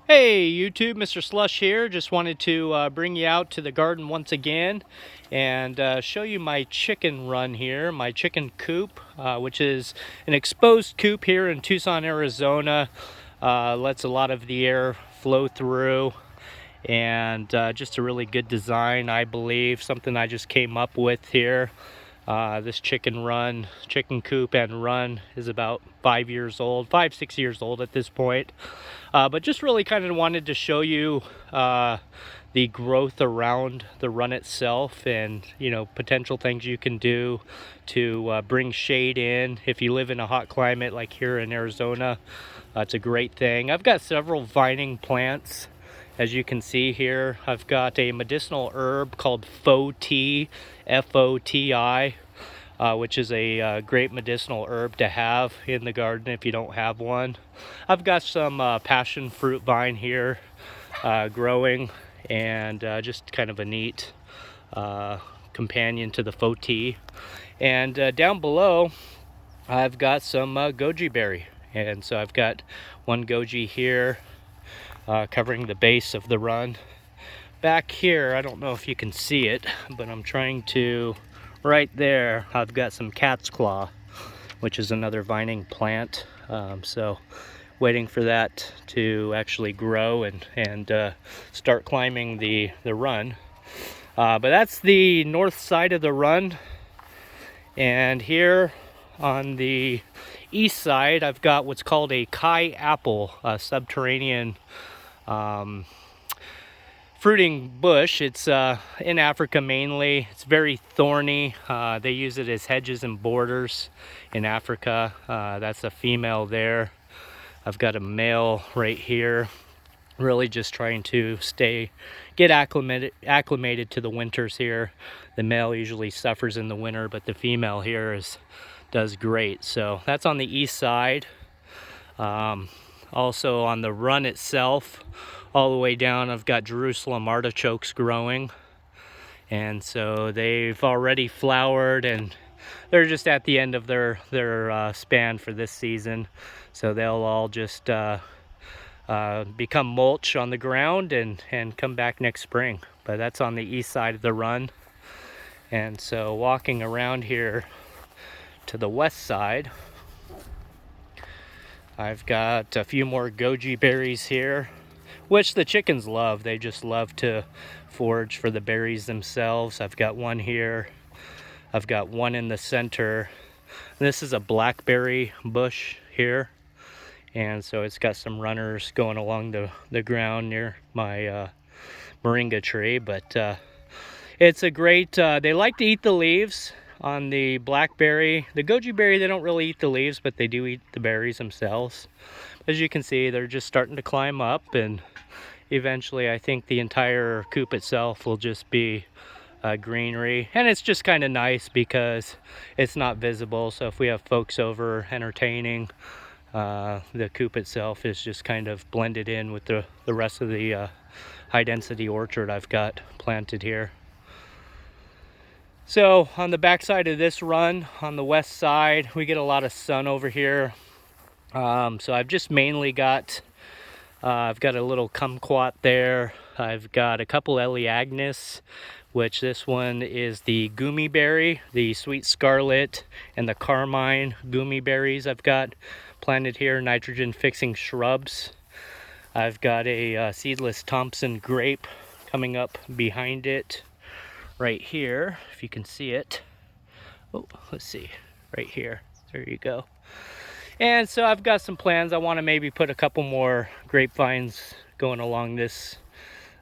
Hey YouTube, Mr. Slush here. Just wanted to bring you out to the garden once again and show you my chicken run here, my chicken coop, which is an exposed coop here in Tucson, Arizona. Lets a lot of the air flow through, and just a really good design, I believe. Something I just came up with here. This chicken coop and run is about 5 years old, 6 years old at this point. But just really kind of wanted to show you the growth around the run itself, and potential things you can do to bring shade in if you live in a hot climate like here in Arizona. It's a great thing. I've got several vining plants. As you can see here, I've got a medicinal herb called Foti, F-O-T-I, which is a great medicinal herb to have in the garden if you don't have one. I've got some passion fruit vine here growing, and just kind of a neat companion to the Foti. And down below, I've got some goji berry. And so I've got one goji here covering the base of the run. Back here, I don't know if you can see it, but I'm trying to, right there, I've got some cat's claw, which is another vining plant. So waiting for that to actually grow and start climbing the run. But that's the north side of the run. And here on the east side, I've got what's called a Kai apple, a subterranean fruiting bush. It's in Africa mainly. It's very thorny. They use it as hedges and borders in Africa. That's a female there. I've got a male right here. Really just trying to get acclimated to the winters here. The male usually suffers in the winter, but the female here does great. So that's on the east side. Also on the run itself, all the way down, I've got Jerusalem artichokes growing. And so they've already flowered, and they're just at the end of their span for this season. So they'll all just become mulch on the ground and come back next spring. But that's on the east side of the run. And so walking around here to the west side, I've got a few more goji berries here, which the chickens love. They just love to forage for the berries themselves. I've got one here. I've got one in the center. This is a blackberry bush here. And so it's got some runners going along the ground near my moringa tree. But it's a great, they like to eat the leaves on the blackberry. The goji berry, they don't really eat the leaves, but they do eat the berries themselves. As you can see, they're just starting to climb up, and eventually I think the entire coop itself will just be greenery. And it's just kind of nice because it's not visible. So if we have folks over entertaining, the coop itself is just kind of blended in with the rest of the high density orchard I've got planted here. So on the back side of this run, on the west side, we get a lot of sun over here. So I've just mainly got, I've got a little kumquat there. I've got a couple Elaeagnus, which this one is the gummy berry, the sweet scarlet, and the carmine gummy berries I've got planted here, nitrogen fixing shrubs. I've got a seedless Thompson grape coming up behind it right here, if you can see it. Oh, let's see, right here, there you go. And so I've got some plans. I want to maybe put a couple more grapevines going along this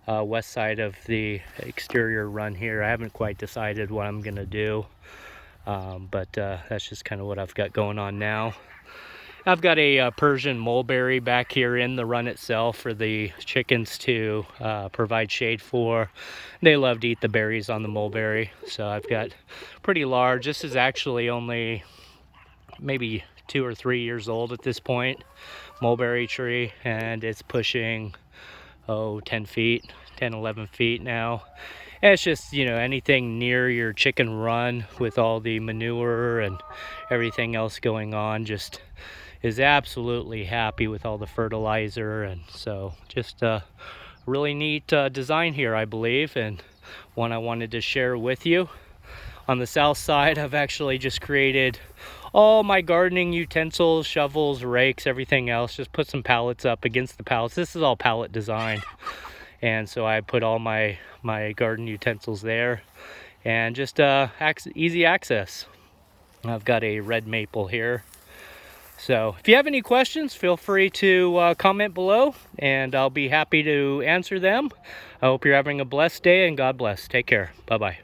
west side of the exterior run here. I haven't quite decided what I'm gonna do, but that's just kind of what I've got going on now. I've got a Persian mulberry back here in the run itself for the chickens to provide shade for. They love to eat the berries on the mulberry, so I've got pretty large. This is actually only maybe 2 or 3 years old at this point, mulberry tree, and it's pushing 10 feet, 10, 11 feet now. And it's just, anything near your chicken run with all the manure and everything else going on, just is absolutely happy with all the fertilizer. And so just a really neat design here, I believe, and one I wanted to share with you. On the south side, I've actually just created all my gardening utensils, shovels, rakes, everything else. Just put some pallets up against the pallets. This is all pallet design. And so I put all my garden utensils there, and just easy access. I've got a red maple here. So if you have any questions, feel free to comment below, and I'll be happy to answer them. I hope you're having a blessed day, and God bless. Take care. Bye-bye.